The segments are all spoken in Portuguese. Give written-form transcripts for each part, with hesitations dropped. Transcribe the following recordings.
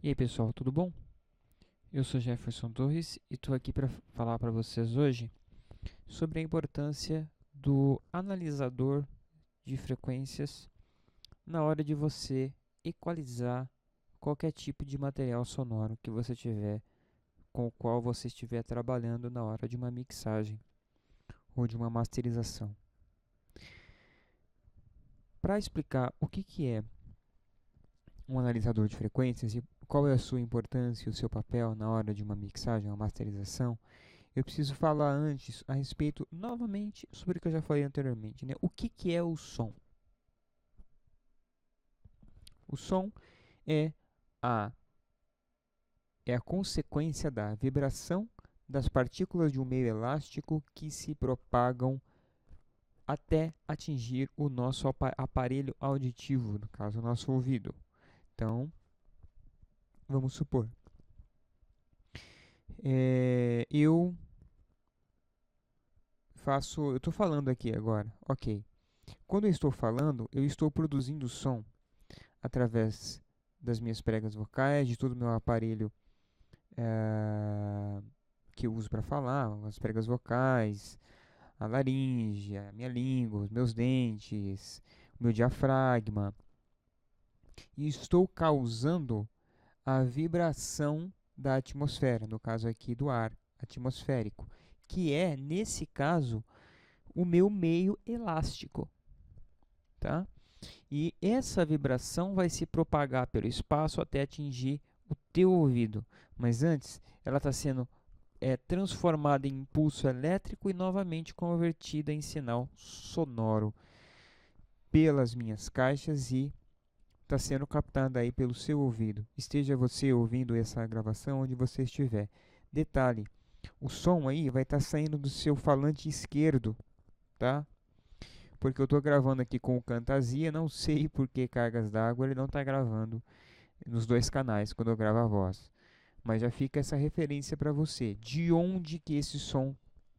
E aí pessoal, tudo bom? Eu sou Jefferson Torres e estou aqui para falar para vocês hoje sobre a importância do analisador de frequências na hora de você equalizar qualquer tipo de material sonoro que você tiver, com o qual você estiver trabalhando na hora de uma mixagem ou de uma masterização. Para explicar o que é um analisador de frequências e qual é a sua importância e o seu papel na hora de uma mixagem, uma masterização, eu preciso falar antes a respeito, novamente, sobre o que eu já falei anteriormente, né? O que é o som? O som é a, é a consequência da vibração das partículas de um meio elástico que se propagam até atingir o nosso aparelho auditivo, no caso, o nosso ouvido. Então, vamos supor, eu estou falando aqui agora, ok. Quando eu estou falando, eu estou produzindo som através das minhas pregas vocais, de todo o meu aparelho que eu uso para falar, as pregas vocais, a laringe, a minha língua, os meus dentes, o meu diafragma. E estou causando a vibração da atmosfera, no caso aqui do ar atmosférico, que é, nesse caso, o meu meio elástico, tá? E essa vibração vai se propagar pelo espaço até atingir o teu ouvido. Mas antes, ela está sendo transformada em impulso elétrico e novamente convertida em sinal sonoro pelas minhas caixas e está sendo captada aí pelo seu ouvido. Esteja você ouvindo essa gravação onde você estiver. Detalhe, o som aí vai estar saindo do seu falante esquerdo, tá? Porque eu estou gravando aqui com o Camtasia, não sei por que cargas d'água ele não está gravando nos dois canais quando eu gravo a voz. Mas já fica essa referência para você, de onde que esse som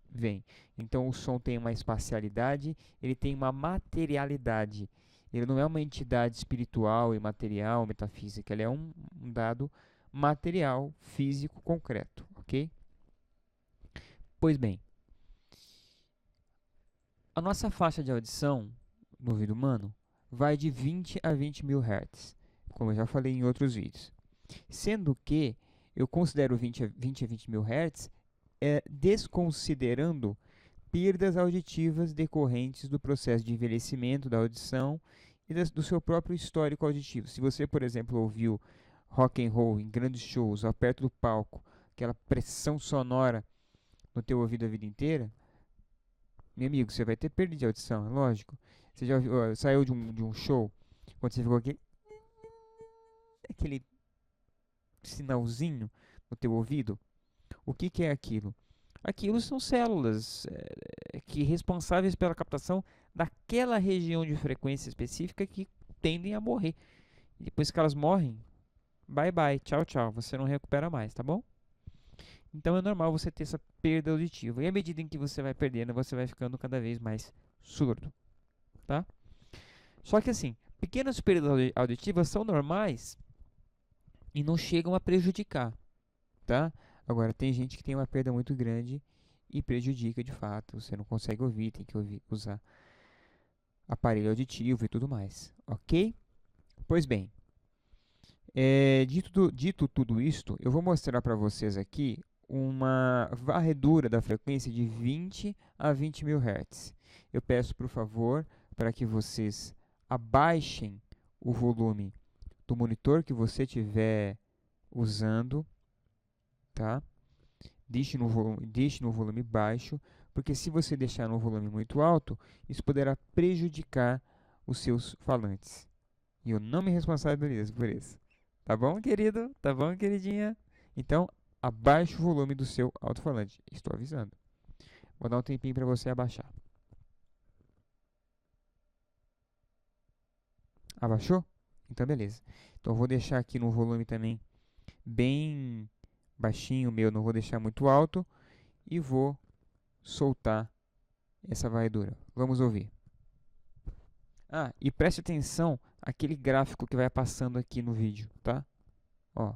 vem. Então o som tem uma espacialidade, ele tem uma materialidade. Ele não é uma entidade espiritual, imaterial, metafísica, ele é um dado material, físico, concreto, ok? Pois bem, a nossa faixa de audição no ouvido humano vai de 20 a 20 mil Hz, como eu já falei em outros vídeos. Sendo que eu considero 20 a 20 mil Hz desconsiderando perdas auditivas decorrentes do processo de envelhecimento da audição e do seu próprio histórico auditivo. Se você, por exemplo, ouviu rock and roll em grandes shows, ou perto do palco, aquela pressão sonora no teu ouvido a vida inteira, meu amigo, você vai ter perda de audição, é lógico. Você já saiu de um show, quando você ficou aquele sinalzinho no teu ouvido? O que é aquilo? Aquilo são células que responsáveis pela captação daquela região de frequência específica que tendem a morrer. E depois que elas morrem, bye bye, tchau tchau, você não recupera mais, tá bom? Então é normal você ter essa perda auditiva. E à medida em que você vai perdendo, você vai ficando cada vez mais surdo, tá? Só que assim, pequenas perdas auditivas são normais e não chegam a prejudicar, tá? Agora, tem gente que tem uma perda muito grande e prejudica de fato. Você não consegue ouvir, tem que usar aparelho auditivo e tudo mais, ok? Pois bem, dito tudo isto, eu vou mostrar para vocês aqui uma varredura da frequência de 20 a 20 mil Hz. Eu peço, por favor, para que vocês abaixem o volume do monitor que você estiver usando, tá? Deixe no volume baixo, porque se você deixar no volume muito alto, isso poderá prejudicar os seus falantes. E eu não me responsabilizo por isso. Tá bom, querido? Tá bom, queridinha? Então, abaixe o volume do seu alto-falante. Estou avisando. Vou dar um tempinho para você abaixar. Abaixou? Então, beleza. Então, eu vou deixar aqui no volume também bem baixinho o meu, não vou deixar muito alto. E vou soltar essa varredura. Vamos ouvir. E preste atenção àquele gráfico que vai passando aqui no vídeo, tá? Ó,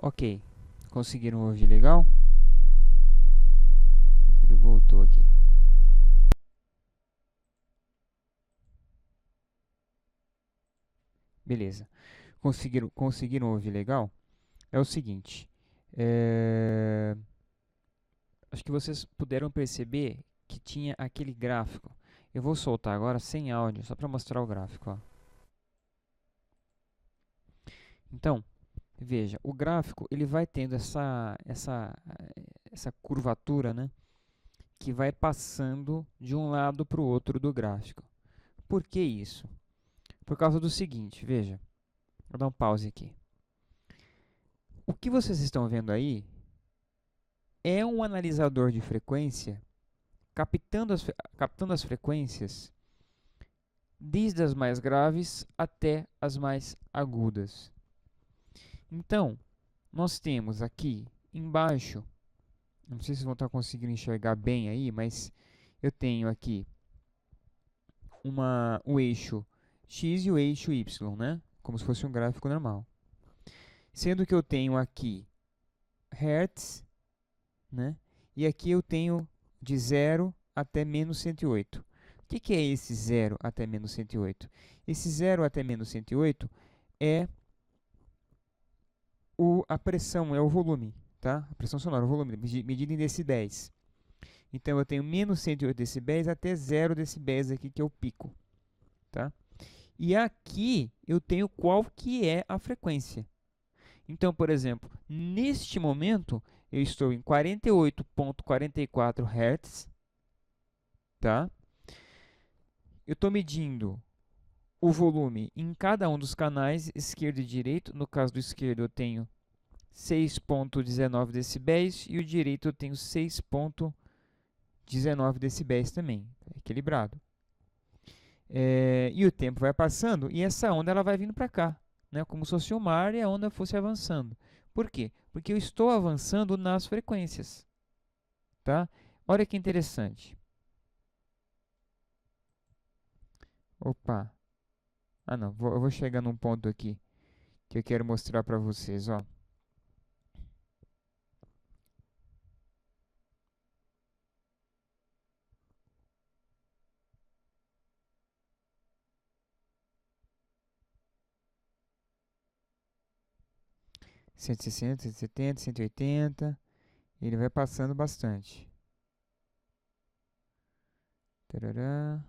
Ok. Conseguiram ouvir legal? Ele voltou aqui. Beleza. Conseguiram ouvir legal? É o seguinte. Acho que vocês puderam perceber que tinha aquele gráfico. Eu vou soltar agora sem áudio, só para mostrar o gráfico. Ó. Então, veja, o gráfico ele vai tendo essa curvatura, né, que vai passando de um lado para o outro do gráfico. Por que isso? Por causa do seguinte, veja, vou dar um pause aqui. O que vocês estão vendo aí é um analisador de frequência captando as frequências desde as mais graves até as mais agudas. Então, nós temos aqui embaixo, não sei se vocês vão estar conseguindo enxergar bem aí, mas eu tenho aqui o eixo X e o eixo Y, né? Como se fosse um gráfico normal. Sendo que eu tenho aqui Hertz, né? E aqui eu tenho de 0 até menos 108. O que é esse 0 até menos 108? Esse 0 até menos 108 é a pressão, é o volume, tá? A pressão sonora, o volume, medido em decibéis. Então, eu tenho menos 108 decibéis até 0 decibéis aqui, que é o pico, tá? E aqui eu tenho qual que é a frequência. Então, por exemplo, neste momento, eu estou em 48,44 Hz, tá? Eu estou medindo o volume em cada um dos canais, esquerdo e direito. No caso do esquerdo, eu tenho 6,19 decibéis e o direito eu tenho 6,19 decibéis também, equilibrado. E o tempo vai passando e essa onda ela vai vindo para cá, né? Como se fosse o mar e a onda fosse avançando. Por quê? Porque eu estou avançando nas frequências. Tá? Olha que interessante. Opa! Ah, não. Eu vou chegar num ponto aqui que eu quero mostrar para vocês. Ó. Cento e sessenta, 170, 180. Ele vai passando bastante. Tarará.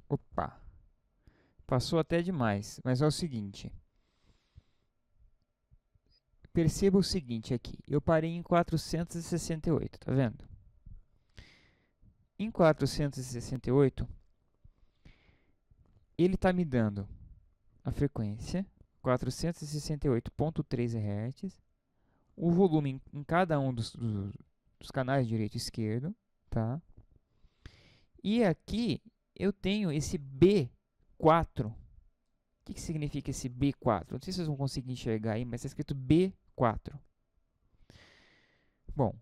Opa! Passou até demais, mas é o seguinte. Perceba o seguinte aqui. Eu parei em 468, tá vendo? Em 468, ele está me dando a frequência 468,3 Hz, o volume em cada um dos canais direito e esquerdo, tá? E aqui eu tenho esse B4. O que significa esse B4? Não sei se vocês vão conseguir enxergar aí, mas está escrito B4. Bom,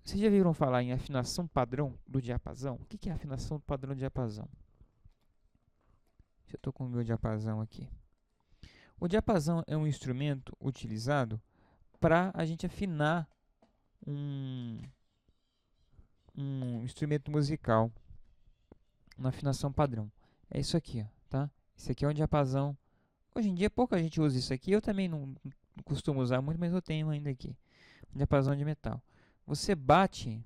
vocês já viram falar em afinação padrão do diapasão? O que é afinação padrão do diapasão? Eu estou com o meu diapasão aqui. O diapasão é um instrumento utilizado para a gente afinar um instrumento musical na afinação padrão. É isso aqui, ó, tá? Esse aqui é um diapasão. Hoje em dia pouca gente usa isso aqui. Eu também não costumo usar muito, mas eu tenho ainda aqui. Um diapasão de metal. Você bate.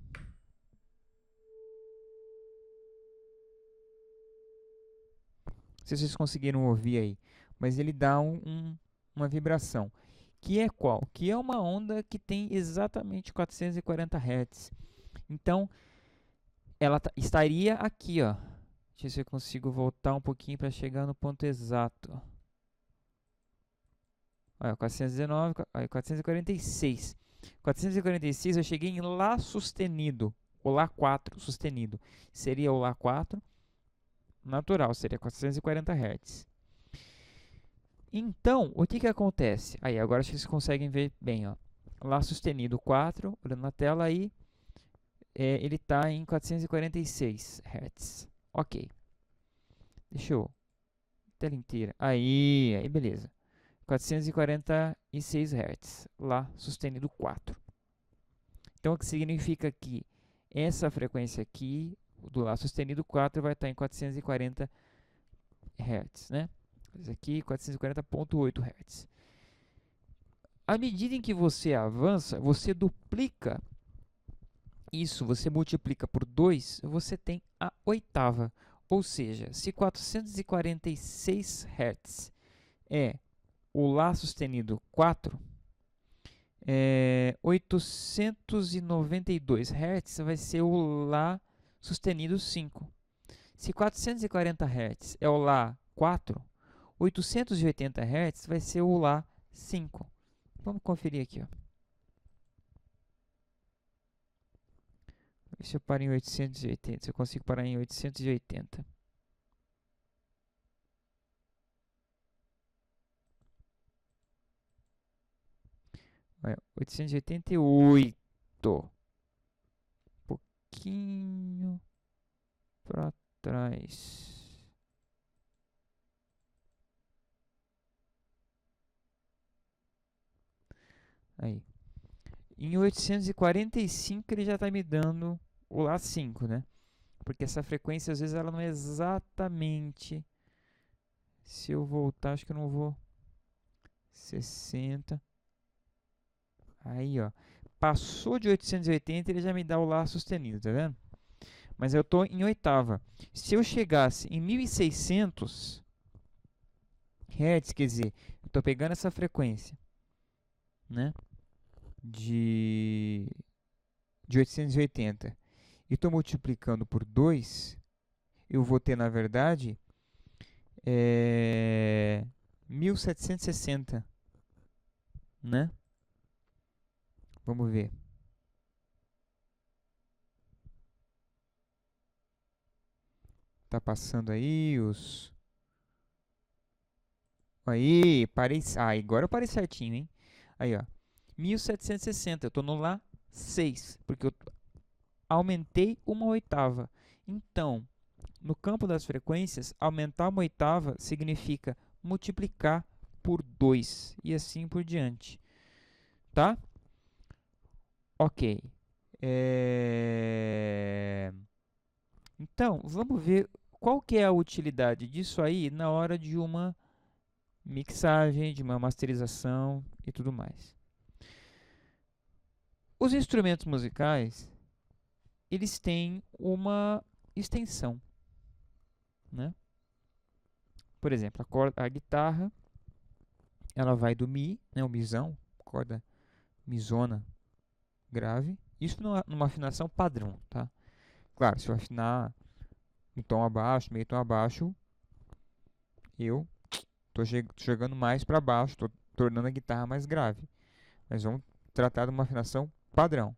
Não sei se vocês conseguiram ouvir aí, mas ele dá uma vibração. Que é qual? Que é uma onda que tem exatamente 440 Hz. Então, ela estaria aqui, ó. Deixa eu ver se eu consigo voltar um pouquinho para chegar no ponto exato. Olha, 419, olha, 446. 446 eu cheguei em Lá sustenido, o Lá 4 sustenido. Seria o Lá 4 natural, seria 440 Hz. Então, o que acontece? Aí, agora acho que vocês conseguem ver bem, ó. Lá sustenido 4, olhando na tela aí, ele está em 446 Hz. Ok. Deixa eu... Tela inteira. Aí beleza. 446 Hz. Lá sustenido 4. Então, o que significa que essa frequência aqui, do Lá sustenido 4, vai estar em 440 Hz, né? Esse aqui, 440,8 Hz. À medida em que você avança, você duplica isso, você multiplica por 2, você tem a oitava. Ou seja, se 446 Hz é o Lá sustenido 4, 892 Hz vai ser o Lá sustenido 5. Se 440 Hz é o Lá 4, 880 Hz vai ser o Lá 5. Vamos conferir aqui. Ó. Ver se eu paro em 880. Se eu consigo parar em 880. Olha, 888. Pouquinho para trás. Aí. Em 845 ele já está me dando o Lá 5, né? Porque essa frequência às vezes ela não é exatamente. Se eu voltar, acho que eu não vou. 60. Aí, ó. Passou de 880, ele já me dá o Lá sustenido, tá vendo? Mas eu estou em oitava. Se eu chegasse em 1600 Hz, quer dizer, eu estou pegando essa frequência, né? De 880 e estou multiplicando por 2, eu vou ter, na verdade, 1760, né? Vamos ver. Tá passando aí os... Aí, parei... Ah, agora eu parei certinho, hein? Aí, ó. 1760, eu estou no Lá 6, porque eu aumentei uma oitava. Então, no campo das frequências, aumentar uma oitava significa multiplicar por 2 e assim por diante. Tá? Ok. Então, vamos ver qual que é a utilidade disso aí na hora de uma mixagem, de uma masterização e tudo mais. Os instrumentos musicais, eles têm uma extensão, né? Por exemplo, a guitarra, ela vai do Mi, né, o Mizão, corda Mizona grave, isso numa afinação padrão, tá? Claro, se eu afinar um tom abaixo, meio tom abaixo, eu estou jogando mais para baixo, estou tornando a guitarra mais grave. Mas vamos tratar de uma afinação padrão.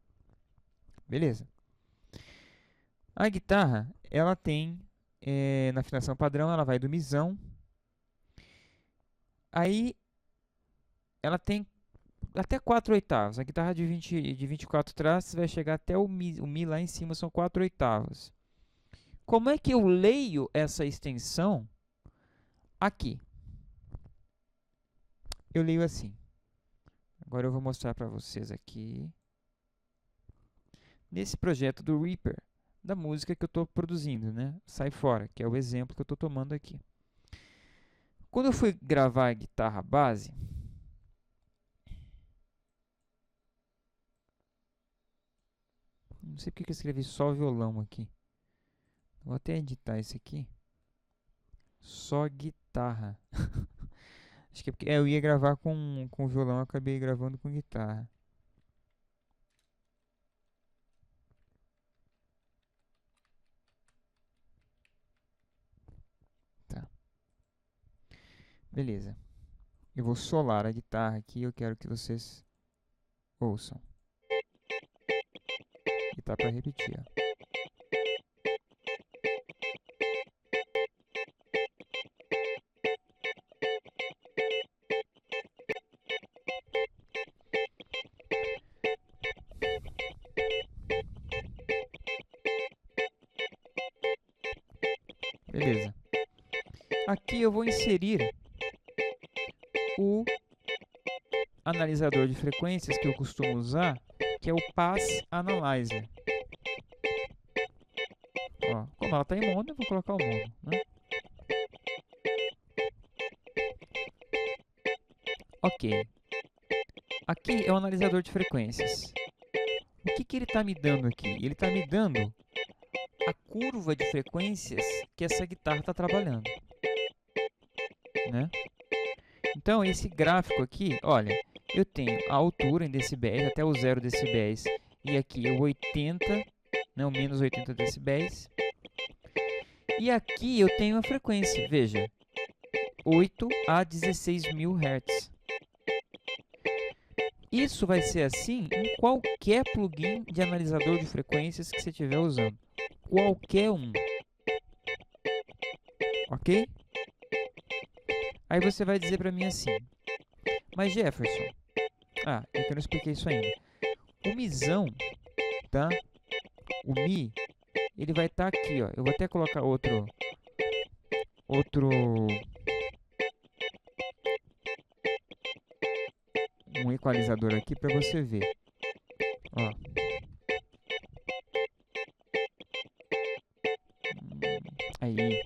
Beleza. A guitarra, ela tem, na afinação padrão, ela vai do Mizão. Aí, ela tem até 4 oitavas. A guitarra de 24 traços vai chegar até o Mi lá em cima, são 4 oitavas. Como é que eu leio essa extensão aqui? Eu leio assim. Agora eu vou mostrar para vocês aqui. Nesse projeto do Reaper, da música que eu estou produzindo, né? Sai Fora, que é o exemplo que eu estou tomando aqui. Quando eu fui gravar a guitarra base, não sei porque eu escrevi só violão aqui. Vou até editar isso aqui. Só guitarra. Acho que é porque eu ia gravar com violão, eu acabei gravando com guitarra. Tá, beleza. Eu vou solar a guitarra aqui, eu quero que vocês ouçam. E tá para repetir, ó. Beleza. Aqui eu vou inserir o analisador de frequências que eu costumo usar, que é o Pass Analyzer. Ó, como ela está em mono, eu vou colocar o mono, né? Ok. Aqui é o analisador de frequências. O que ele está me dando aqui? Ele está me dando a curva de frequências que essa guitarra está trabalhando, né? Então, esse gráfico aqui, olha, eu tenho a altura em decibéis, até o 0 decibéis, e aqui o 80, né, o menos 80 decibéis. E aqui eu tenho a frequência, veja, 8 a 16 mil Hz. Isso vai ser assim em qualquer plugin de analisador de frequências que você estiver usando. Qualquer um. Ok? Aí você vai dizer para mim assim, mas Jefferson, é que eu não expliquei isso ainda. O Mizão, tá? O Mi, ele vai estar aqui, ó. Eu vou até colocar outro um equalizador aqui para você ver. Ó. Aí.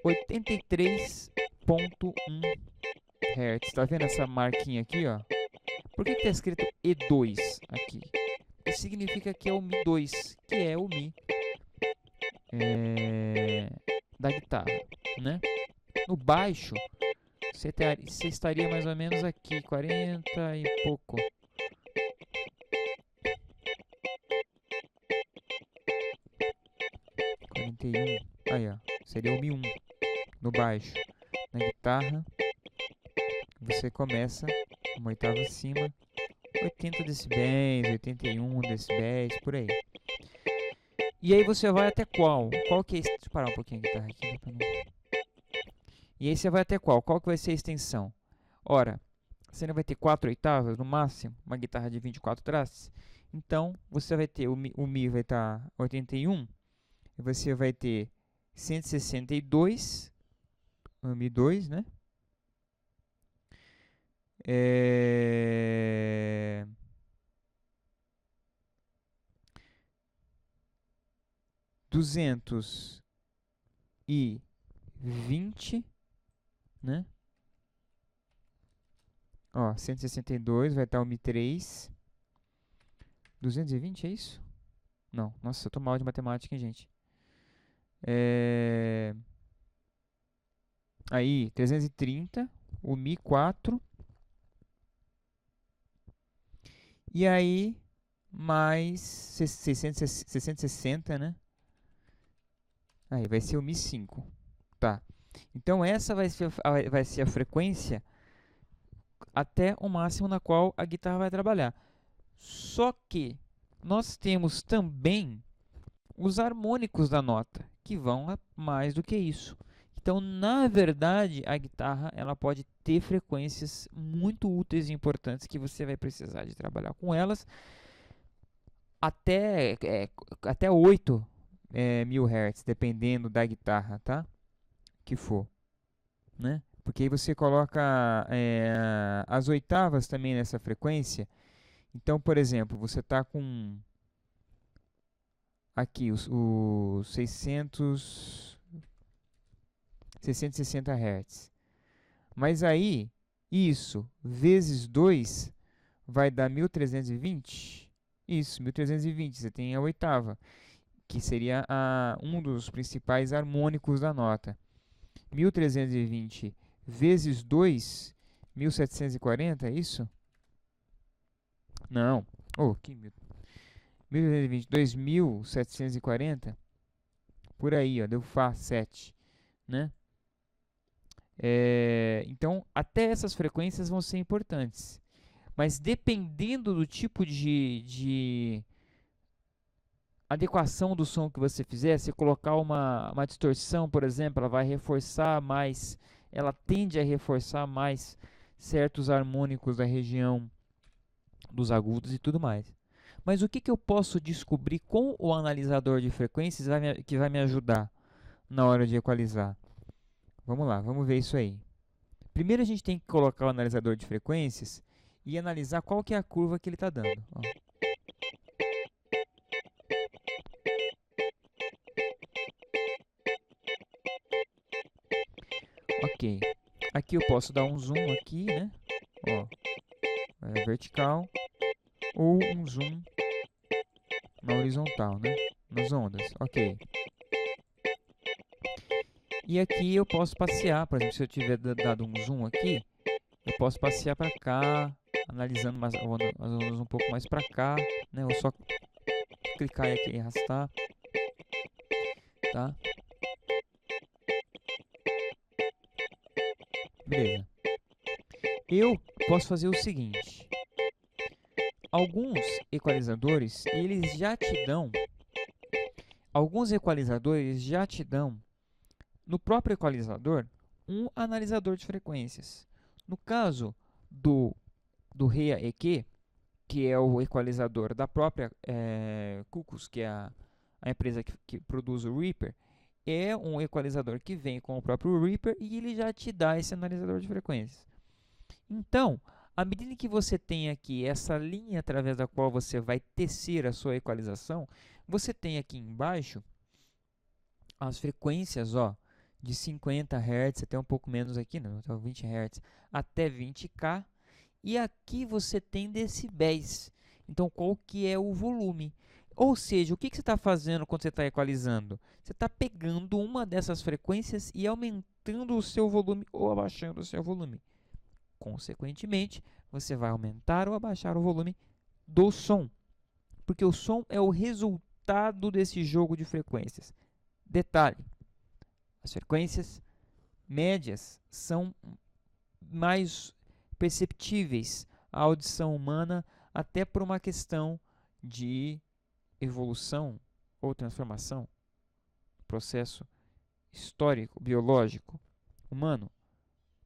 83.1 Hz. Tá vendo essa marquinha aqui, ó? Por que está escrito E2 aqui? Isso significa que é o Mi 2, que é o Mi da guitarra, né? No baixo, você estaria mais ou menos aqui, 40 e pouco. Aí, ó, seria o Mi 1 no baixo. Na guitarra, você começa uma oitava acima, 80 decibéis, 81 decibéis, por aí. E aí você vai até qual? Qual que é... Deixa eu parar um pouquinho a guitarra aqui. E aí você vai até qual? Qual que vai ser a extensão? Ora, você não vai ter 4 oitavas no máximo, uma guitarra de 24 trastes. Então, você vai ter, o Mi vai estar 81, e você vai ter 162, o Mi 2, né? 220, né? Ó, 162 vai estar o Mi 3. 220 é isso? Não, nossa, eu tô mal de matemática, hein, gente? Aí, 330, o Mi 4. E aí, mais 660, né? Aí, vai ser o Mi 5. Tá. Então, essa vai ser a frequência até o máximo na qual a guitarra vai trabalhar. Só que nós temos também os harmônicos da nota, que vão a mais do que isso. Então, na verdade, a guitarra ela pode ter frequências muito úteis e importantes que você vai precisar de trabalhar com elas até 8 mil Hz, dependendo da guitarra, tá? Que for, né? Porque aí você coloca as oitavas também nessa frequência. Então, por exemplo, você está com aqui os 660 Hz. Mas aí, isso vezes 2 vai dar 1320. Isso, 1320. Você tem a oitava, que seria um dos principais harmônicos da nota. 1320 vezes 2, 1740, é isso? Não. Oh, que 1320, 2740. Por aí, ó, deu Fá 7, né? Então, até essas frequências vão ser importantes. Mas dependendo do tipo de adequação do som que você fizer, se colocar uma distorção, por exemplo, ela vai reforçar mais, ela tende a reforçar mais certos harmônicos da região dos agudos e tudo mais. Mas o que eu posso descobrir com o analisador de frequências que vai me ajudar? na hora de equalizar? Vamos lá, vamos ver isso aí. Primeiro a gente tem que colocar o analisador de frequências e analisar qual que é a curva que ele está dando. Ó. Ok. Aqui eu posso dar um zoom aqui, né? Ó, vertical ou um zoom na horizontal, né? Nas ondas. Ok. E aqui eu posso passear, por exemplo, se eu tiver dado um zoom aqui, eu posso passear para cá, analisando as ondas um pouco mais para cá, né? Ou só clicar aqui e arrastar, tá? Beleza. Eu posso fazer o seguinte. Alguns equalizadores, alguns equalizadores já te dão no próprio equalizador um analisador de frequências. No caso do Reia-EQ, que é o equalizador da própria Cucus, que é a empresa que produz o Reaper, é um equalizador que vem com o próprio Reaper e ele já te dá esse analisador de frequências. Então, à medida que você tem aqui essa linha através da qual você vai tecer a sua equalização, você tem aqui embaixo as frequências, ó, de 50 Hz, até um pouco menos aqui, não, então 20 Hz, até 20K. E aqui você tem decibéis. Então, qual que é o volume? Ou seja, o que você está fazendo quando você está equalizando? Você está pegando uma dessas frequências e aumentando o seu volume ou abaixando o seu volume. Consequentemente, você vai aumentar ou abaixar o volume do som, porque o som é o resultado desse jogo de frequências. Detalhe, as frequências médias são mais perceptíveis à audição humana, até por uma questão de evolução ou transformação, processo histórico, biológico, humano.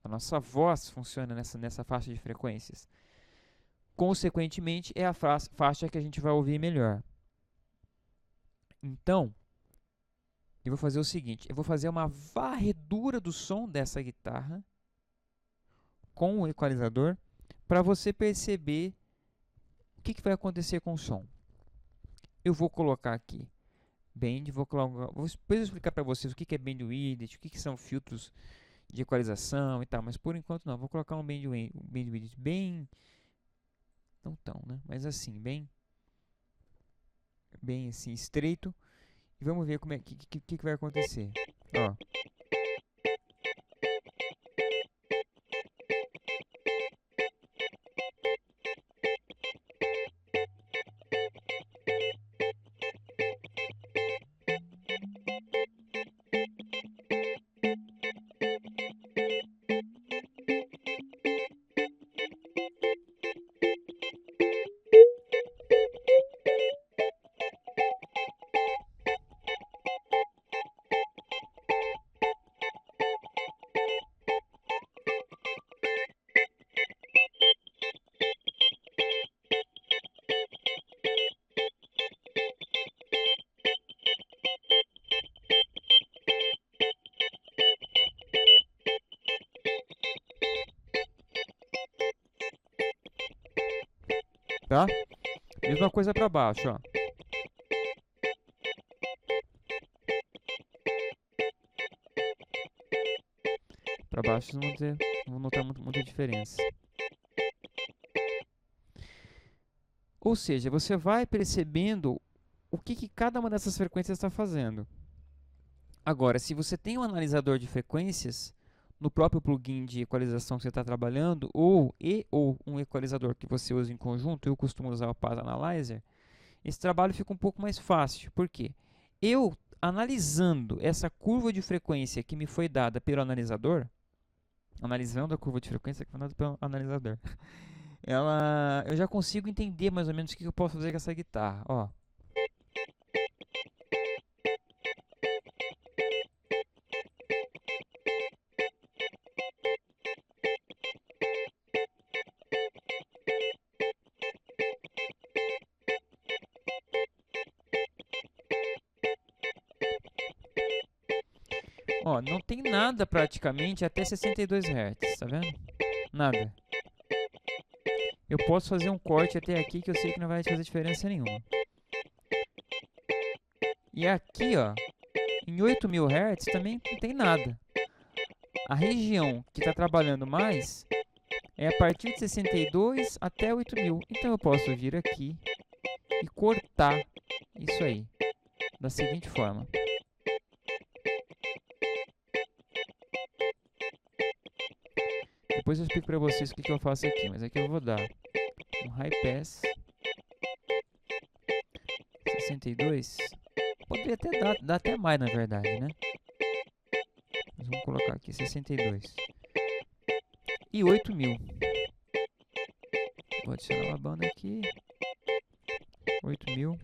A nossa voz funciona nessa faixa de frequências. Consequentemente, é a faixa que a gente vai ouvir melhor. Então, eu vou fazer o seguinte, eu vou fazer uma varredura do som dessa guitarra com o equalizador para você perceber o que vai acontecer com o som. Eu vou colocar aqui band, depois eu explicar para vocês o que é bandwidth, o que são filtros de equalização e tal, mas por enquanto não, vou colocar um bandwidth bem, não tão, né, mas assim, bem assim, estreito, e vamos ver como que vai acontecer. Ó. Tá? Mesma coisa para baixo, ó. Para baixo não vão notar muita diferença. Ou seja, você vai percebendo o que cada uma dessas frequências está fazendo. Agora, se você tem um analisador de frequências no próprio plugin de equalização que você está trabalhando, ou um equalizador que você usa em conjunto, eu costumo usar o Path Analyzer, esse trabalho fica um pouco mais fácil. Por quê? Eu, analisando essa curva de frequência que me foi dada pelo analisador, analisando a curva de frequência que foi dada pelo analisador, eu já consigo entender mais ou menos o que eu posso fazer com essa guitarra. Ó. Ó, não tem nada praticamente até 62 Hz, tá vendo? Nada. Eu posso fazer um corte até aqui que eu sei que não vai fazer diferença nenhuma. E aqui, ó, em 8000 Hz também não tem nada. A região que está trabalhando mais é a partir de 62 até 8000. Então eu posso vir aqui e cortar isso aí da seguinte forma. Depois eu explico para vocês o que eu faço aqui, mas aqui eu vou dar um high pass 62. Poderia até dar até mais, na verdade, né? Mas vamos colocar aqui 62 e 8000. Vou adicionar uma banda aqui, 8000.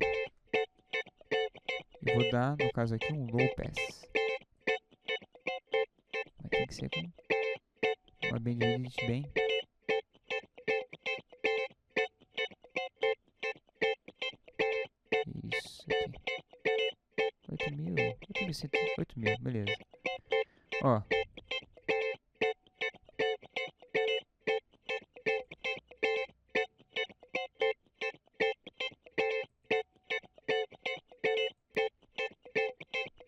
E vou dar, no caso aqui, um low pass. Mas tem que ser com uma bandwidth bem. Isso aqui. 8000, 8000, beleza. Ó.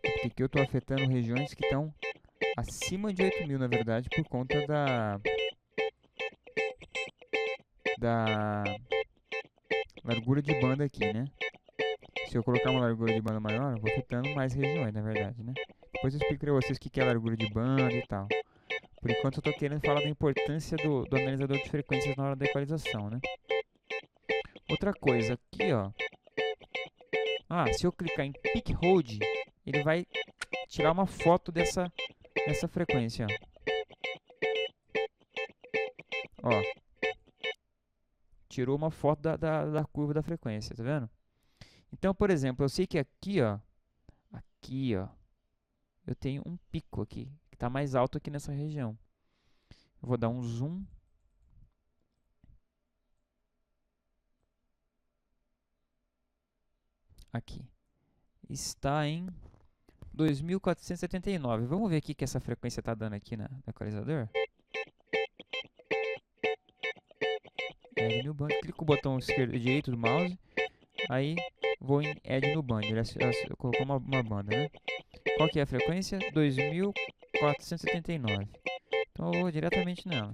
Porque aqui eu estou afetando regiões que estão acima de 8000, na verdade, por conta da largura de banda aqui, né? Se eu colocar uma largura de banda maior, eu vou afetando mais regiões, na verdade, né? Depois eu explico para vocês o que é largura de banda e tal. Por enquanto eu estou querendo falar da importância do analisador de frequências na hora da equalização, né? Outra coisa, aqui ó. Ah, se eu clicar em Peak Hold, ele vai tirar uma foto dessa frequência, ó. Ó. Tirou uma foto da curva da frequência, tá vendo? Então, por exemplo, eu sei que aqui, ó, eu tenho um pico aqui, que está mais alto aqui nessa região. Eu vou dar um zoom. Aqui. Está em 2479. Vamos ver aqui que essa frequência está dando aqui no equalizador. Add new band. Clico o botão esquerdo e direito do mouse. Aí vou em Add new band. Ele colocou uma banda, né? Qual que é a frequência? 2479. Então eu vou diretamente nela.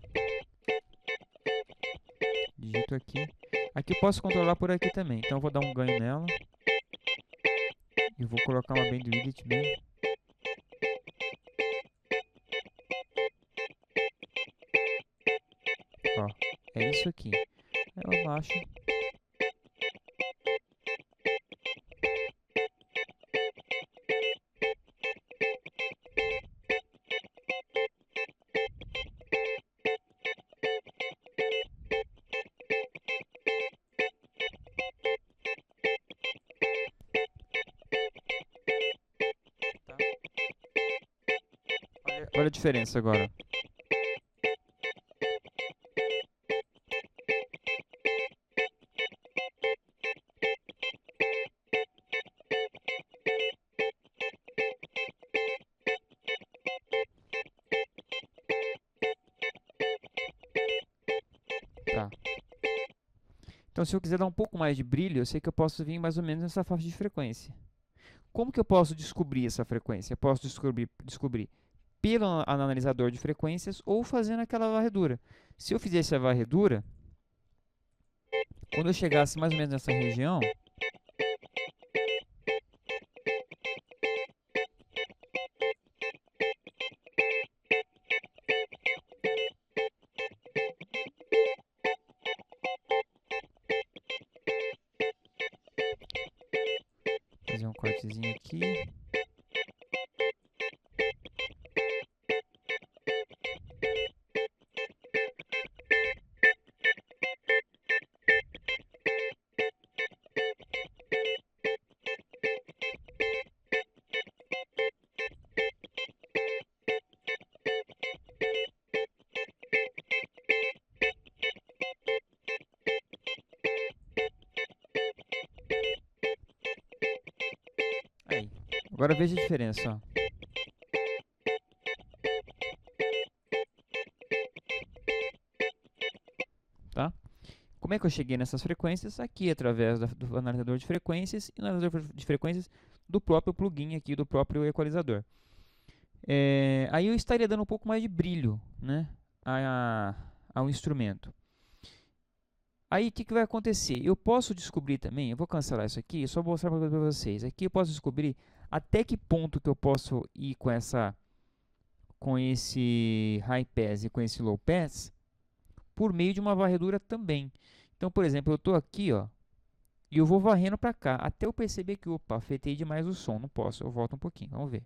Digito aqui. Aqui eu posso controlar por aqui também. Então eu vou dar um ganho nela. E vou colocar uma bandwidth bem. Ó, é isso aqui. Eu abaixo. Olha a diferença agora. Tá. Então, se eu quiser dar um pouco mais de brilho, eu sei que eu posso vir mais ou menos nessa faixa de frequência. Como que eu posso descobrir essa frequência? Eu posso descobrir pelo analisador de frequências ou fazendo aquela varredura. Se eu fizesse a varredura, quando eu chegasse mais ou menos nessa região, fazer um cortezinho aqui. Aí. Agora veja a diferença, ó. Como é que eu cheguei nessas frequências? Aqui, através do analisador de frequências e no analisador de frequências do próprio plugin aqui, do próprio equalizador. Aí eu estaria dando um pouco mais de brilho, né, ao instrumento. Aí o que vai acontecer? Eu posso descobrir também, eu vou cancelar isso aqui, só vou mostrar para vocês. Aqui eu posso descobrir até que ponto que eu posso ir com esse high pass e com esse low pass por meio de uma varredura também. Então, por exemplo, eu estou aqui, ó, e eu vou varrendo para cá, até eu perceber que, opa, afetei demais o som, não posso, eu volto um pouquinho, vamos ver.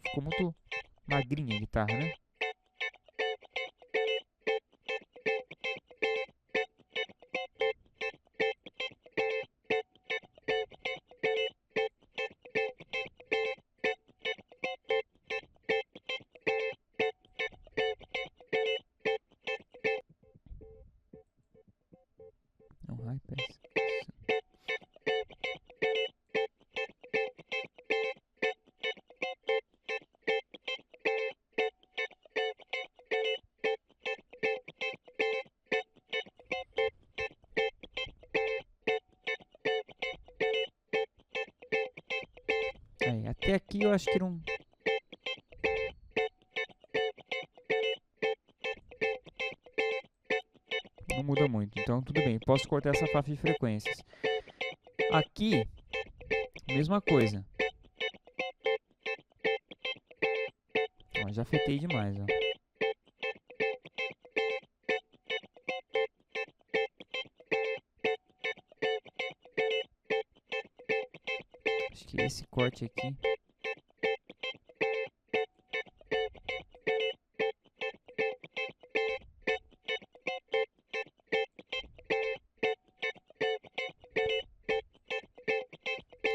Ficou muito magrinha a guitarra, né? Não, high pass. Aí, até aqui eu acho que não muda muito, então tudo bem, posso cortar essa faixa de frequências. Aqui, mesma coisa. Ó, já afetei demais, ó. Acho que esse corte aqui...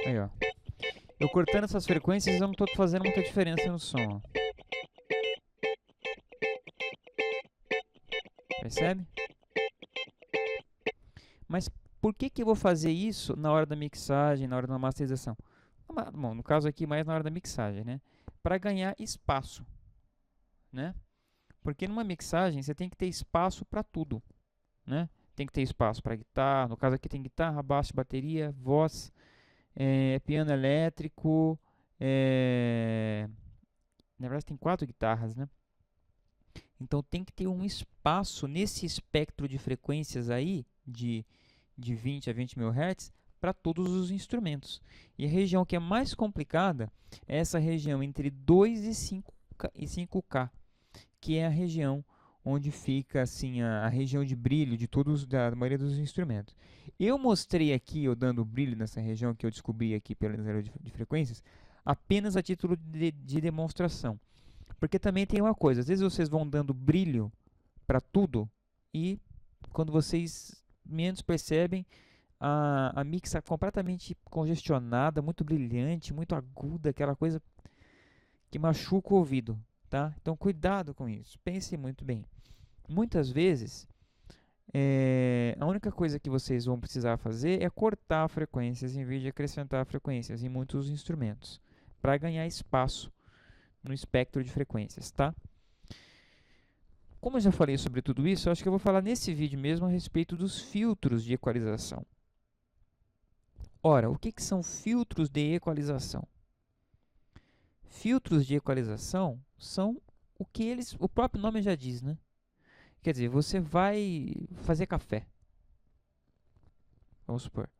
Aí, ó. Eu cortando essas frequências, eu não estou fazendo muita diferença no som, ó. Percebe? Mas por que eu vou fazer isso na hora da mixagem, na hora da masterização? Bom, no caso aqui, mais na hora da mixagem, né? Para ganhar espaço, né? Porque numa mixagem você tem que ter espaço para tudo, né? Tem que ter espaço para guitarra, no caso aqui tem guitarra, baixo, bateria, voz, piano elétrico, na verdade tem 4 guitarras, né? Então tem que ter um espaço nesse espectro de frequências aí, de 20 a 20 mil Hz, para todos os instrumentos. E a região que é mais complicada é essa região entre 2 e 5K, que é a região onde fica assim a região de brilho de da maioria dos instrumentos. Eu mostrei aqui, eu dando brilho nessa região que eu descobri aqui pelo analisador de frequências, apenas a título de demonstração. Porque também tem uma coisa, às vezes vocês vão dando brilho para tudo e quando vocês menos percebem, a mix está completamente congestionada, muito brilhante, muito aguda, aquela coisa que machuca o ouvido, tá? Então cuidado com isso, pense muito bem. Muitas vezes, a única coisa que vocês vão precisar fazer é cortar frequências em vez de acrescentar frequências em muitos instrumentos, para ganhar espaço no espectro de frequências, tá? Como eu já falei sobre tudo isso, eu acho que eu vou falar nesse vídeo mesmo a respeito dos filtros de equalização. Ora, o que são filtros de equalização? Filtros de equalização são o próprio nome já diz, né? Quer dizer, você vai fazer café. Vamos supor.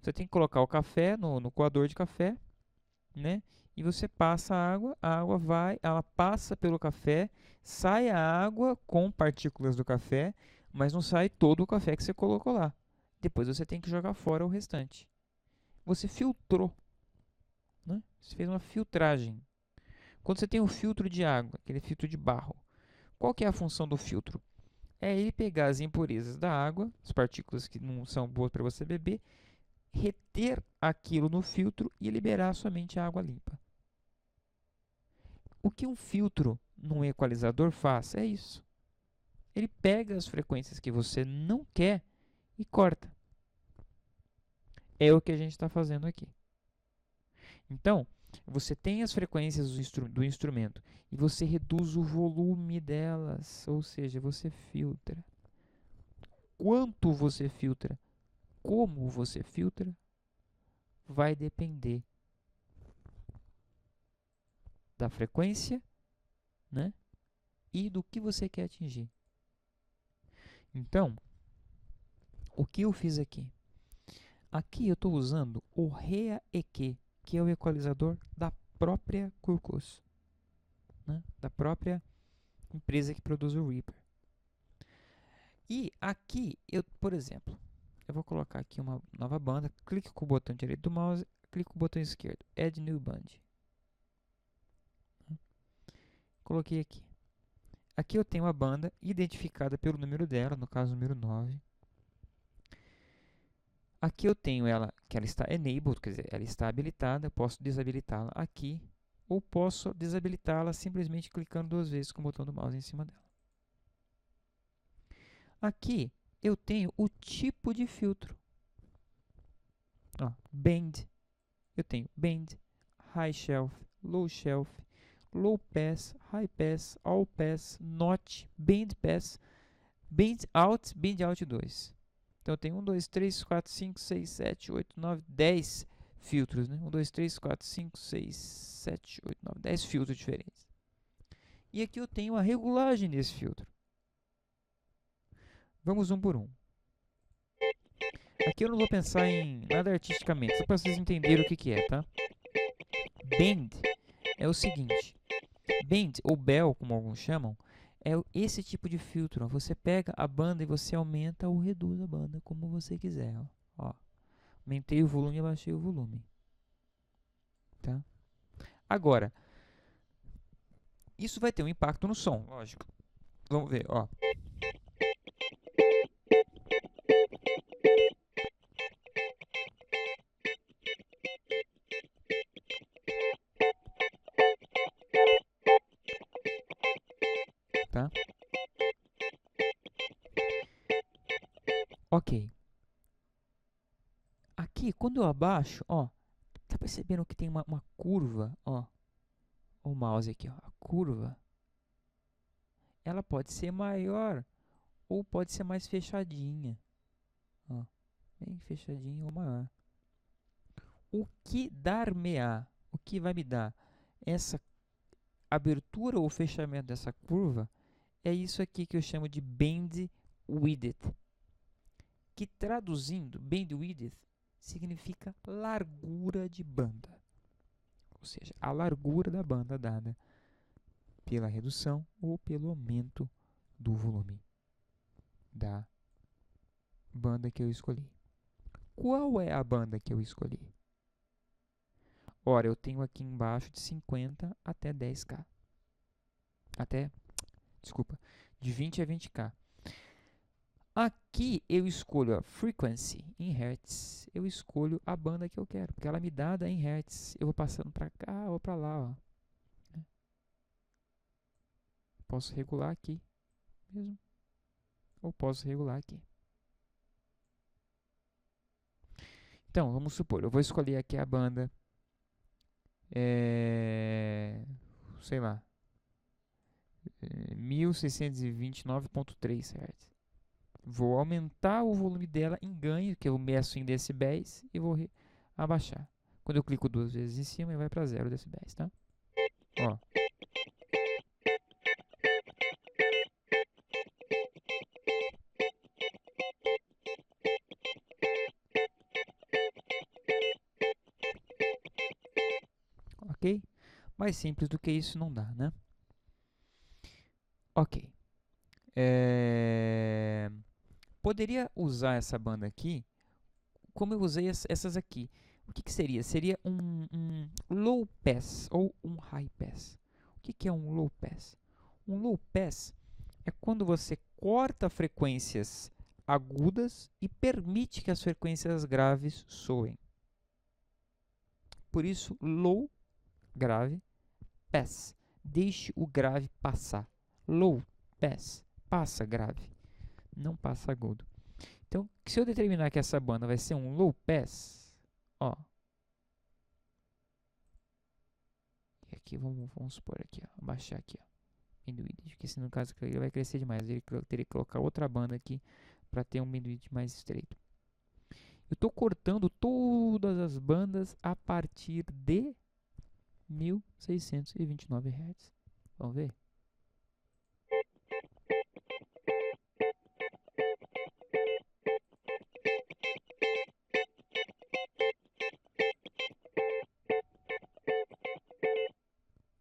Você tem que colocar o café no coador de café, né? E você passa a água ela passa pelo café, sai a água com partículas do café, mas não sai todo o café que você colocou lá. Depois você tem que jogar fora o restante. Você filtrou, né? Você fez uma filtragem. Quando você tem um filtro de água, aquele filtro de barro, qual que é a função do filtro? É ele pegar as impurezas da água, as partículas que não são boas para você beber, reter aquilo no filtro e liberar somente a água limpa. O que um filtro num equalizador faz é isso. Ele pega as frequências que você não quer e corta. É o que a gente está fazendo aqui. Então, Você tem as frequências do instrumento e você reduz o volume delas, ou seja, você filtra. Quanto você filtra, como você filtra, vai depender da frequência, né? E do que você quer atingir. Então, o que eu fiz aqui? Aqui eu estou usando o Rea-EQ, que é o equalizador da própria Curcus, né? Da própria empresa que produz o Reaper. E aqui, por exemplo, eu vou colocar aqui uma nova banda, clique com o botão direito do mouse, clique com o botão esquerdo, Add New Band. Coloquei aqui. Aqui eu tenho a banda identificada pelo número dela, no caso número 9. Aqui eu tenho ela, que ela está enabled, quer dizer, ela está habilitada, eu posso desabilitá-la aqui, ou posso desabilitá-la simplesmente clicando 2 vezes com o botão do mouse em cima dela. Aqui eu tenho o tipo de filtro. Ó, band, eu tenho band, high shelf, low shelf, low pass, high pass, all pass, notch, band pass, band out 2. Então eu tenho 1, 2, 3, 4, 5, 6, 7, 8, 9, 10 filtros, né? 1, 2, 3, 4, 5, 6, 7, 8, 9, 10 filtros diferentes. E aqui eu tenho a regulagem desse filtro. Vamos um por um. Aqui eu não vou pensar em nada artisticamente, só para vocês entenderem o que é, tá? Bend é o seguinte. Bend, ou bell, como alguns chamam, é esse tipo de filtro. Ó. Você pega a banda e você aumenta ou reduz a banda, como você quiser. Ó. Aumentei o volume e abaixei o volume. Tá? Agora, isso vai ter um impacto no som, lógico. Vamos ver, ó. Tá? Ok. Aqui, quando eu abaixo, ó, tá percebendo que tem uma curva, ó. O mouse aqui, ó, a curva. Ela pode ser maior ou pode ser mais fechadinha. Ó, bem fechadinha ou maior. O que dar-me-á? O que vai me dar essa abertura ou fechamento dessa curva é isso aqui que eu chamo de bandwidth, que traduzindo, bandwidth significa largura de banda, ou seja, a largura da banda dada pela redução ou pelo aumento do volume da banda que eu escolhi. Qual é a banda que eu escolhi? Ora, eu tenho aqui embaixo de 50 até 10K. Desculpa, de 20 a 20K. Aqui eu escolho a frequency em Hertz. Eu escolho a banda que eu quero, porque ela me dá em Hertz. Eu vou passando para cá ou para lá. Ó. Posso regular aqui mesmo. Ou posso regular aqui. Então, vamos supor, eu vou escolher aqui a banda. Sei lá. 1629.3 Hz. Vou aumentar o volume dela em ganho, que eu meço em decibéis, e vou abaixar. Quando eu clico 2 vezes em cima, ele vai para 0 decibéis, tá? Ó. Ok? Mais simples do que isso não dá, né? Ok. Poderia usar essa banda aqui como eu usei essas aqui. O que seria? Seria um low pass ou um high pass. O que é um low pass? Um low pass é quando você corta frequências agudas e permite que as frequências graves soem. Por isso, low, grave, pass. Deixe o grave passar. Low, pass. Passa grave. Não passa agudo. Então, se eu determinar que essa banda vai ser um low pass, ó. aqui, vamos supor aqui, ó, abaixar aqui, ó, bandwidth, porque se no caso ele vai crescer demais, ele teria que colocar outra banda aqui para ter um bandwidth mais estreito. Eu estou cortando todas as bandas a partir de 1629 Hz. Vamos ver?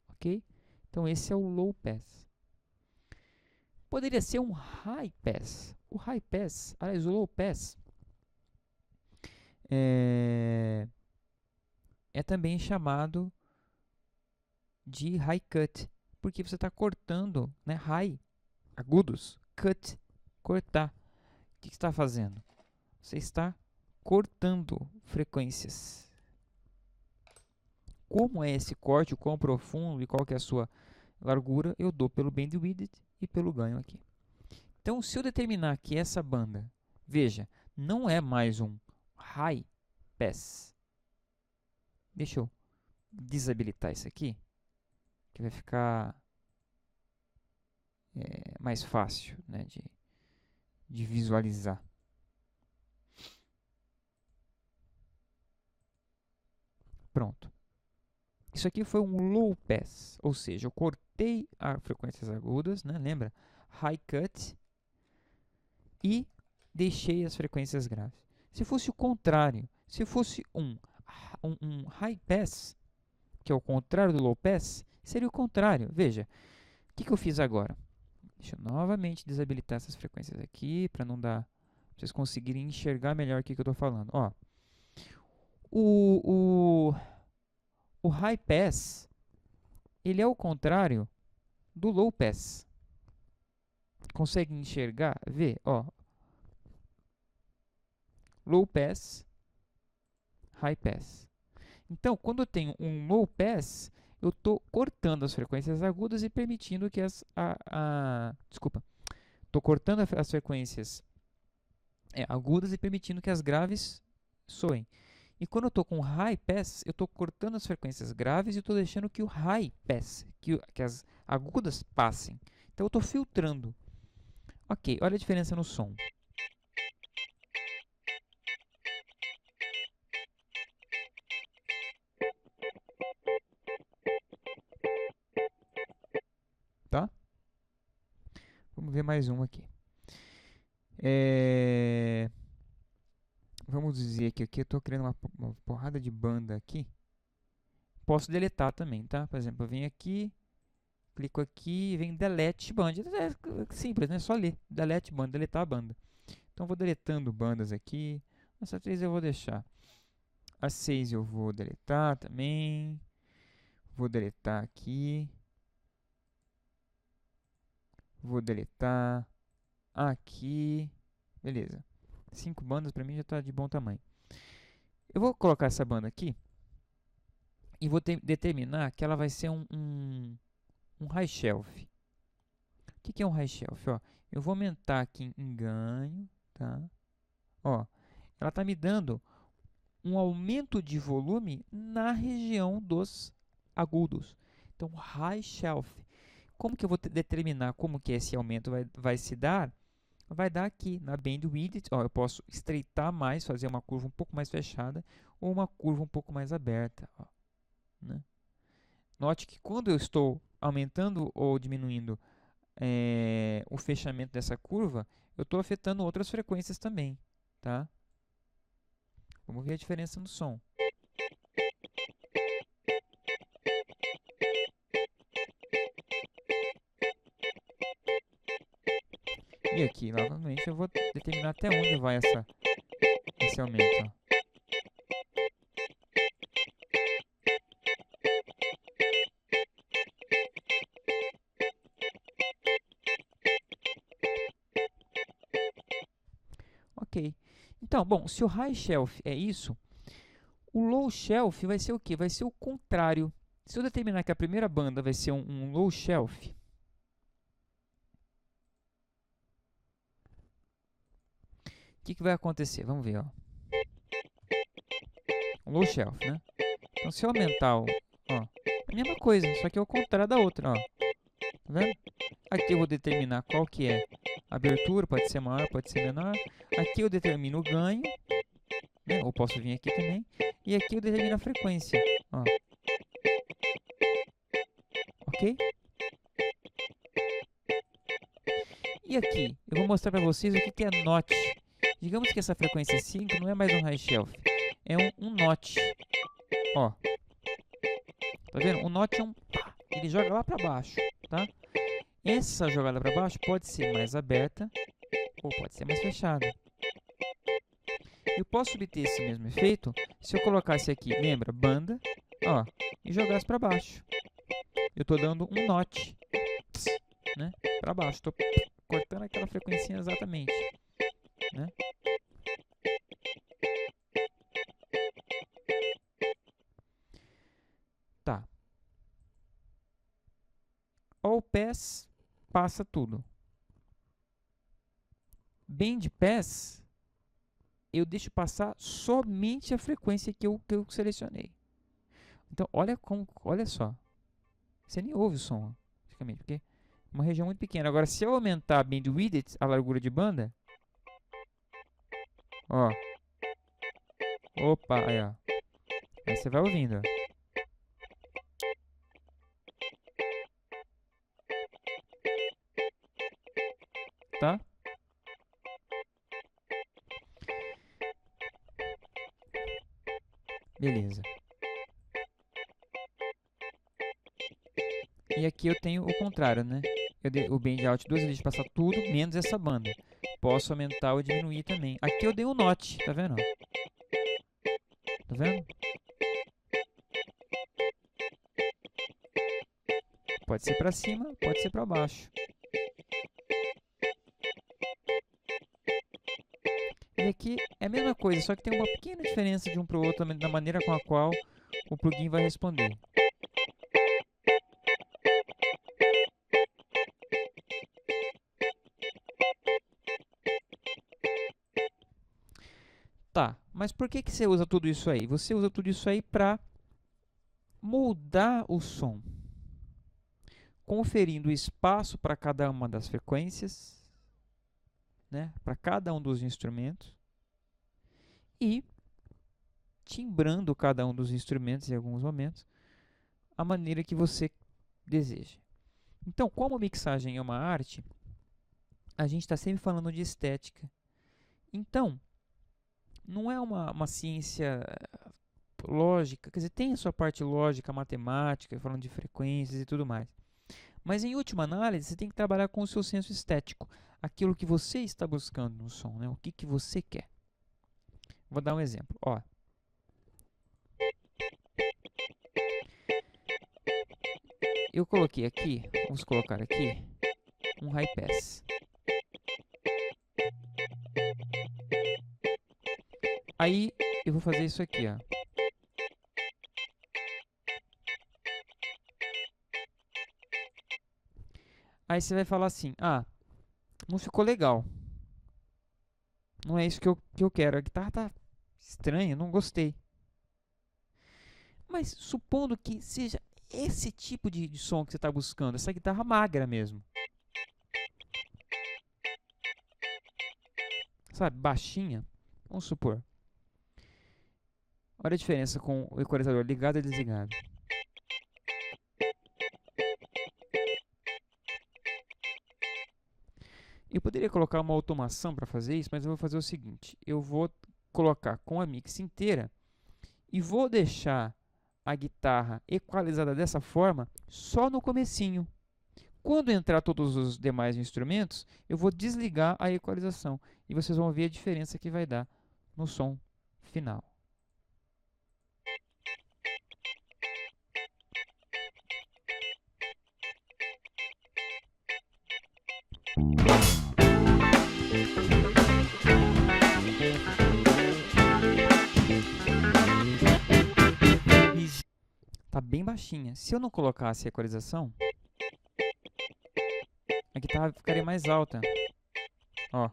Ok? Então esse é o low pass. Poderia ser um high pass. O high pass, aliás, o low pass é também chamado de high cut, porque você está cortando, né, high, agudos, cut, cortar. O que você está fazendo? Você está cortando frequências. Como é esse corte, o quão profundo e qual que é a sua largura, eu dou pelo bandwidth e pelo ganho aqui. Então, se eu determinar que essa banda, veja, não é mais um high pass. Deixa eu desabilitar isso aqui, que vai ficar mais fácil, né, de visualizar. Pronto. Isso aqui foi um low pass, ou seja, eu cortei as frequências agudas, né, lembra? High cut e deixei as frequências graves. Se fosse o contrário, se fosse um high pass, que é o contrário do low pass, seria o contrário. Veja, o que eu fiz agora? Deixa eu novamente desabilitar essas frequências aqui, para não dar, pra vocês conseguirem enxergar melhor o que eu estou falando. Ó, o high pass, ele é o contrário do low pass. Consegue enxergar? Vê, ó. Low pass, high pass. Então, quando eu tenho um low pass, eu estou cortando as frequências agudas e permitindo que desculpa. Estou cortando as frequências agudas e permitindo que as graves soem. E quando eu estou com high pass, eu estou cortando as frequências graves e estou deixando que o high pass, que as agudas passem. Então eu estou filtrando. Ok, olha a diferença no som. Tá? Vamos ver mais um aqui. Vamos dizer que aqui eu estou criando uma porrada de banda aqui. Posso deletar também, tá? Por exemplo, eu venho aqui, clico aqui e vem delete band. É simples, né? Só ler. Delete band, deletar a banda. Então vou deletando bandas aqui. Essa 3 eu vou deixar. A 6 eu vou deletar também. Vou deletar aqui. Vou deletar aqui. Beleza. 5 bandas para mim já está de bom tamanho. Eu vou colocar essa banda aqui e vou determinar que ela vai ser um high shelf. O que é um high shelf? Ó, eu vou aumentar aqui em ganho, tá? Ó, ela está me dando um aumento de volume na região dos agudos. Então, high shelf. Como que eu vou determinar como que esse aumento vai se dar? Vai dar aqui na bandwidth. Ó, eu posso estreitar mais, fazer uma curva um pouco mais fechada ou uma curva um pouco mais aberta. Ó, né? Note que quando eu estou aumentando ou diminuindo o fechamento dessa curva, eu estou afetando outras frequências também, tá? Vamos ver a diferença no som. E aqui, novamente, eu vou determinar até onde vai esse aumento. Ó. Ok. Então, bom, se o high shelf é isso, o low shelf vai ser o quê? Vai ser o contrário. Se eu determinar que a primeira banda vai ser um low shelf, o que vai acontecer? Vamos ver, ó. Um low shelf, né? Então, se eu aumentar o... Ó, Mesma coisa, só que é o contrário da outra, ó. Tá vendo? Aqui eu vou determinar qual que é a abertura, pode ser maior, pode ser menor. Aqui eu determino o ganho, né? Ou posso vir aqui também. E aqui eu determino a frequência, ó. Ok? E aqui, eu vou mostrar para vocês o que é notch. Digamos que essa frequência 5 não é mais um high shelf, é um notch. Ó, tá vendo? O notch é um pá, ele joga lá para baixo, tá? Essa jogada para baixo pode ser mais aberta ou pode ser mais fechada. Eu posso obter esse mesmo efeito se eu colocasse aqui, lembra, banda, ó, e jogasse para baixo. Eu estou dando um notch, né, para baixo. Estou cortando aquela frequência exatamente, né? Tá. All pass passa tudo. Band pass eu deixo passar somente a frequência que eu selecionei. Então, olha só. Você nem ouve o som, praticamente, porque é uma região muito pequena. Agora, se eu aumentar a bandwidth, a largura de banda, ó. Opa, aí, ó. Aí você vai ouvindo, ó. Tá? Beleza. E aqui eu tenho o contrário, né? O band out 2 eu deixo passar tudo, menos essa banda. Posso aumentar ou diminuir também. Aqui eu dei um notch, tá vendo? Tá vendo? Pode ser para cima, pode ser para baixo. E aqui é a mesma coisa, só que tem uma pequena diferença de um para o outro da maneira com a qual o plugin vai responder. Tá, mas por que você usa tudo isso aí? Você usa tudo isso aí para moldar o som, conferindo espaço para cada uma das frequências, né, para cada um dos instrumentos, e timbrando cada um dos instrumentos em alguns momentos, a maneira que você deseja. Então, como a mixagem é uma arte, a gente está sempre falando de estética. Então, não é uma ciência lógica, quer dizer, tem a sua parte lógica, matemática, falando de frequências e tudo mais. Mas, em última análise, você tem que trabalhar com o seu senso estético, aquilo que você está buscando no som, né? O que você quer. Vou dar um exemplo. Ó. Eu coloquei aqui, vamos colocar aqui, um high pass. Aí, eu vou fazer isso aqui, ó. Aí você vai falar assim, ah, não ficou legal. Não é isso que eu quero. A guitarra tá estranha, não gostei. Mas supondo que seja esse tipo de som que você está buscando, essa guitarra magra mesmo. Sabe, baixinha. Vamos supor. Olha a diferença com o equalizador ligado e desligado. Eu poderia colocar uma automação para fazer isso, mas eu vou fazer o seguinte. Eu vou colocar com a mix inteira e vou deixar a guitarra equalizada dessa forma só no comecinho. Quando entrar todos os demais instrumentos, eu vou desligar a equalização e vocês vão ver a diferença que vai dar no som final. Tá bem baixinha. Se eu não colocasse a equalização, a guitarra ficaria mais alta. Ó.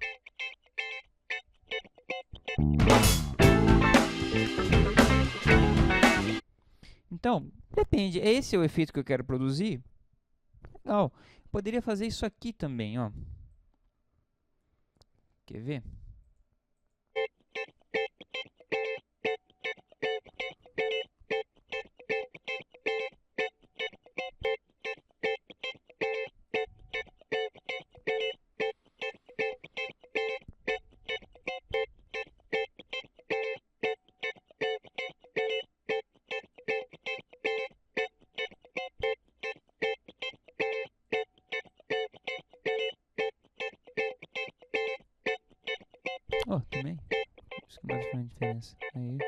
Então, depende. Esse é o efeito que eu quero produzir? Legal. Poderia fazer isso aqui também, ó. Quer ver? Ó, também. Isso que faz uma diferença. Aí.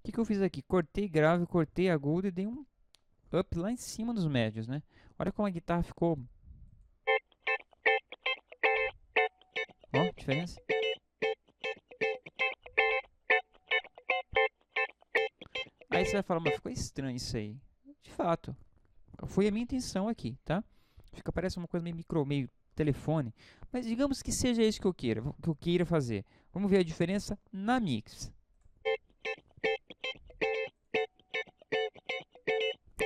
O que eu fiz aqui? Cortei grave, cortei agudo e dei um up lá em cima dos médios, né? Olha como a guitarra ficou. Ó, diferença. Aí você vai falar, mas ficou estranho isso aí. De fato, foi a minha intenção aqui, tá? Fica, parece uma coisa meio micro, meio telefone. Mas digamos que seja isso que eu queira fazer. Vamos ver a diferença na mix.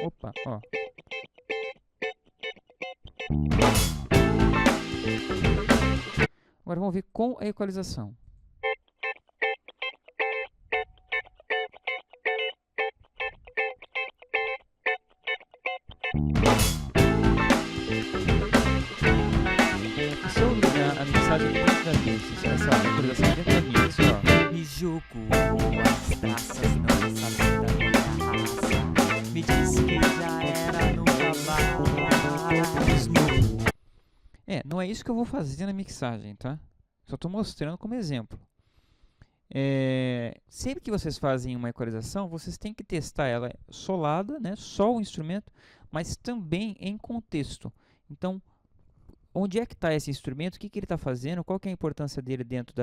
Opa, ó. Agora vamos ver com a equalização. Se eu ligar a mixagem dentro da mix, essa equalização dentro da mix, ó. Me julgou as traças, não sabe da minha raça. Me disse que já era, nunca mais. Não é isso que eu vou fazer na mixagem, tá? Só estou mostrando como exemplo. Sempre que vocês fazem uma equalização, vocês têm que testar ela solada, né? Só o instrumento, mas também em contexto. Então, onde é que está esse instrumento? O que ele está fazendo? Qual que é a importância dele dentro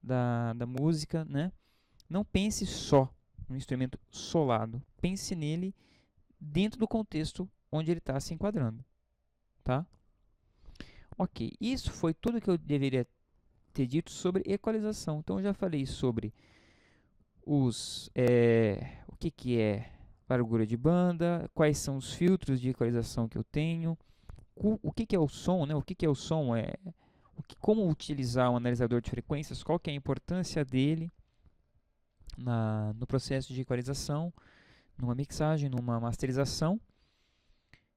da música, né? Não pense só no instrumento solado. Pense nele dentro do contexto onde ele está se enquadrando, tá? Ok, isso foi tudo que eu deveria ter dito sobre equalização. Então, eu já falei sobre o que é largura de banda, quais são os filtros de equalização que eu tenho, o que é o som, né? O que é o som, como utilizar um analisador de frequências, qual que é a importância dele no processo de equalização, numa mixagem, numa masterização.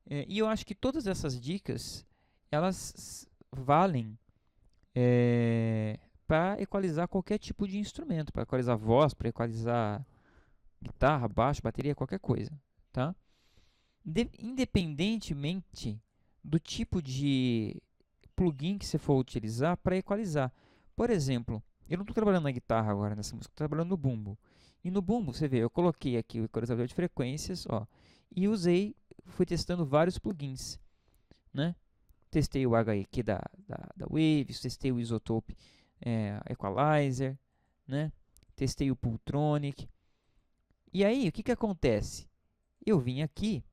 E eu acho que todas essas dicas, elas valem para equalizar qualquer tipo de instrumento, para equalizar voz, para equalizar guitarra, baixo, bateria, qualquer coisa, tá? Independentemente do tipo de plugin que você for utilizar para equalizar. Por exemplo, eu não estou trabalhando na guitarra agora nessa música, estou trabalhando no bumbo. E no bumbo, você vê, eu coloquei aqui o equalizador de frequências, ó, e fui testando vários plugins, né? Testei o HEQ da Waves, testei o Isotope Equalizer, né? Testei o Pultronic. E aí, o que acontece? Eu vim aqui,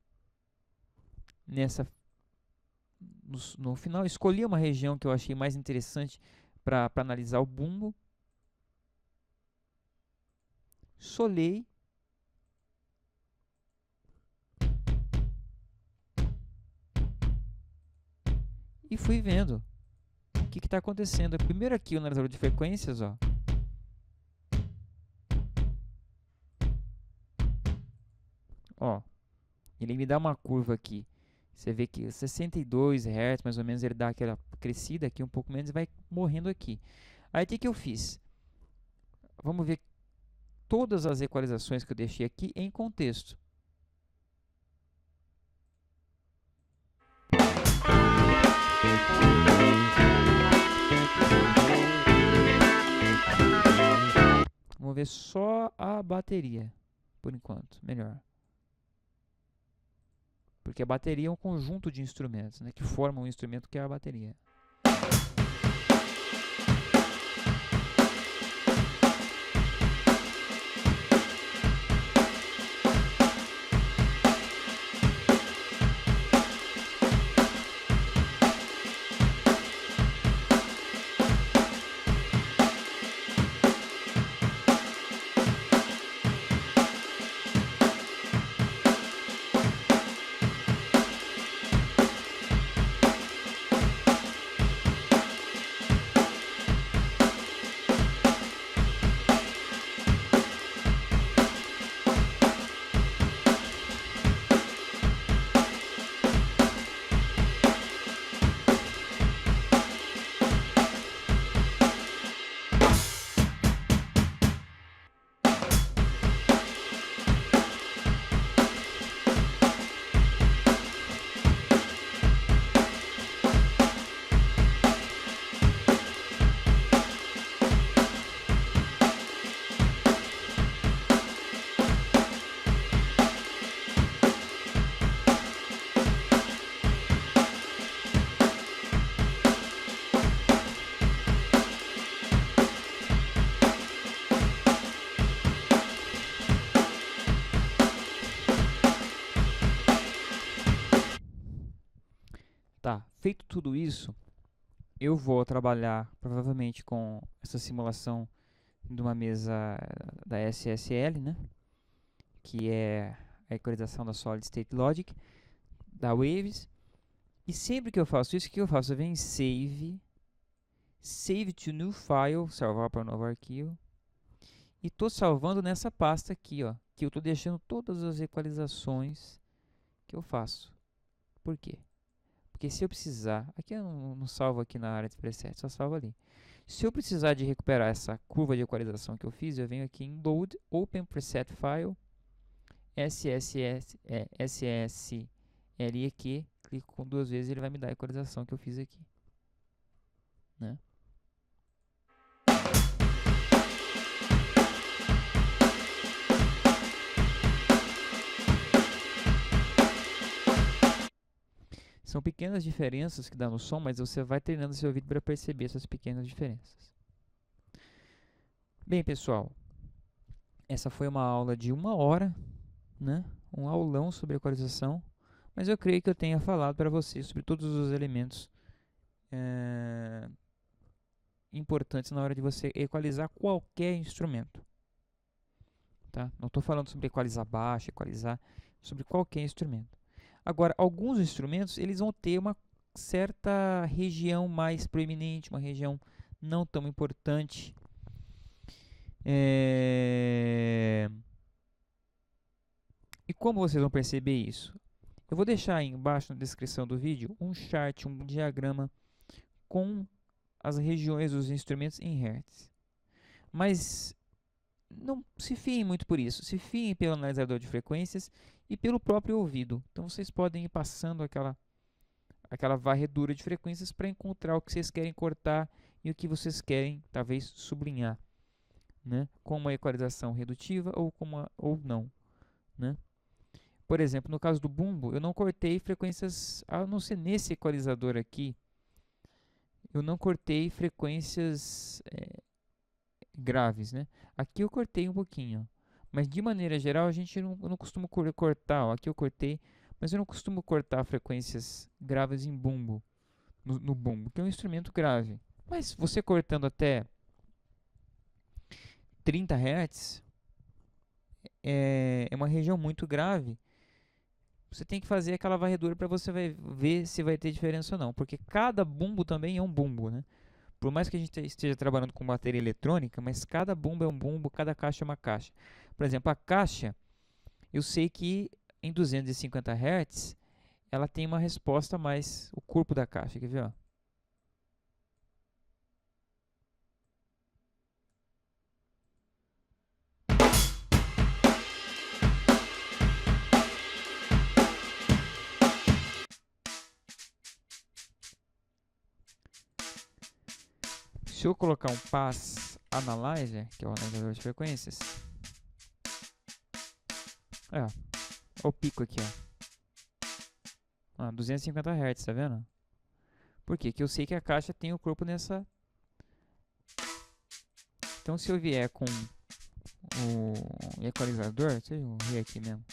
no final, escolhi uma região que eu achei mais interessante para analisar o bumbo. Solei. E fui vendo o que está acontecendo. Primeiro aqui o analisador de frequências, ó. Ó, ele me dá uma curva aqui. Você vê que 62 Hz, mais ou menos, ele dá aquela crescida aqui um pouco menos e vai morrendo aqui. Aí o que eu fiz? Vamos ver todas as equalizações que eu deixei aqui em contexto. Vamos ver só a bateria, por enquanto, melhor. Porque a bateria é um conjunto de instrumentos, né, que formam um instrumento que é a bateria. feito tudo isso, eu vou trabalhar provavelmente com essa simulação de uma mesa da SSL, né? Que é a equalização da Solid State Logic, da Waves. E sempre que eu faço isso, o que eu faço? Eu venho em Save, Save to New File, salvar para um novo arquivo. E estou salvando nessa pasta aqui, ó, que eu estou deixando todas as equalizações que eu faço. Por quê? Porque se eu precisar, aqui eu não salvo aqui na área de preset, só salvo ali. Se eu precisar de recuperar essa curva de equalização que eu fiz, eu venho aqui em Load, Open Preset File, SSLEQ, clico com 2 vezes e ele vai me dar a equalização que eu fiz aqui, né? São pequenas diferenças que dá no som, mas você vai treinando seu ouvido para perceber essas pequenas diferenças. Bem, pessoal, essa foi uma aula de 1 hora, né? Um aulão sobre equalização, mas eu creio que eu tenha falado para vocês sobre todos os elementos importantes na hora de você equalizar qualquer instrumento. Tá? Não estou falando sobre equalizar baixo, equalizar sobre qualquer instrumento. Agora, alguns instrumentos eles vão ter uma certa região mais proeminente, uma região não tão importante. E como vocês vão perceber isso? Eu vou deixar aí embaixo na descrição do vídeo um chart, um diagrama com as regiões dos instrumentos em Hertz. Mas não se fiem muito por isso, se fiem pelo analisador de frequências e pelo próprio ouvido. Então vocês podem ir passando aquela varredura de frequências para encontrar o que vocês querem cortar e o que vocês querem talvez sublinhar, né? Com uma equalização redutiva ou não, né? Por exemplo, no caso do bumbo, eu não cortei frequências, a não ser nesse equalizador aqui, eu não cortei frequências graves, né? Aqui eu cortei um pouquinho, mas de maneira geral a gente não costuma cortar, ó, aqui eu cortei, mas eu não costumo cortar frequências graves em bumbo, no bumbo, que é um instrumento grave. Mas você cortando até 30 Hz, é uma região muito grave, você tem que fazer aquela varredura para você ver se vai ter diferença ou não, porque cada bumbo também é um bumbo, né? Por mais que a gente esteja trabalhando com bateria eletrônica, mas cada bumbo é um bumbo, cada caixa é uma caixa. Por exemplo, a caixa, eu sei que em 250 Hz, ela tem uma resposta mais, o corpo da caixa, quer ver, ó? Se eu colocar um Pass Analyzer, que é o analisador de frequências, olha o pico aqui, ó. 250 Hz, tá vendo? Por quê? Porque eu sei que a caixa tem o corpo nessa. Então, se eu vier com o equalizador, deixa eu ver aqui mesmo,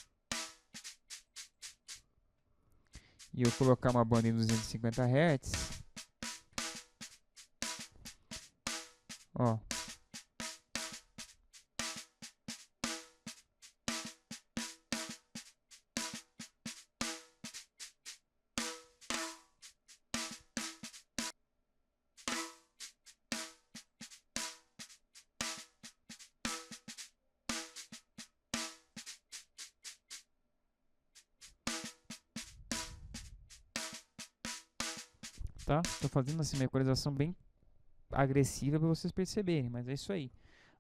e eu colocar uma banda em 250 Hz, ó, tá? Tô fazendo assim uma equalização bem agressiva para vocês perceberem, mas é isso aí.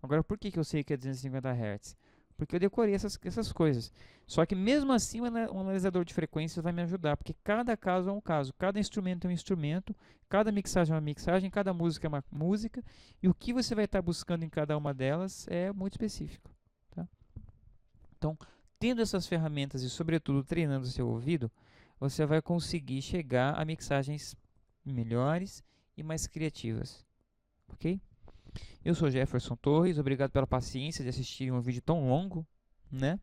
Agora, por que eu sei que é 250 Hz? Porque eu decorei essas coisas. Só que mesmo assim o analisador de frequências vai me ajudar, porque cada caso é um caso, cada instrumento é um instrumento, cada mixagem é uma mixagem, cada música é uma música, e o que você vai estar buscando em cada uma delas é muito específico, tá? Então, tendo essas ferramentas e sobretudo treinando o seu ouvido, você vai conseguir chegar a mixagens melhores e mais criativas, ok? Eu sou Jefferson Torres, obrigado pela paciência de assistir um vídeo tão longo, né?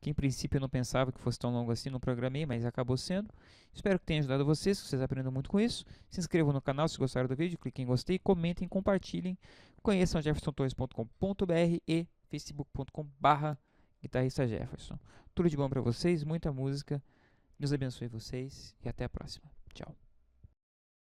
que em princípio eu não pensava que fosse tão longo assim, não programei, mas acabou sendo. Espero que tenha ajudado vocês, que vocês aprendam muito com isso. Se inscrevam no canal se gostaram do vídeo, cliquem em gostei, comentem, compartilhem. Conheçam jeffersontorres.com.br e facebook.com/guitarrista Jefferson. Tudo de bom para vocês, muita música. Deus abençoe vocês e até a próxima. Tchau.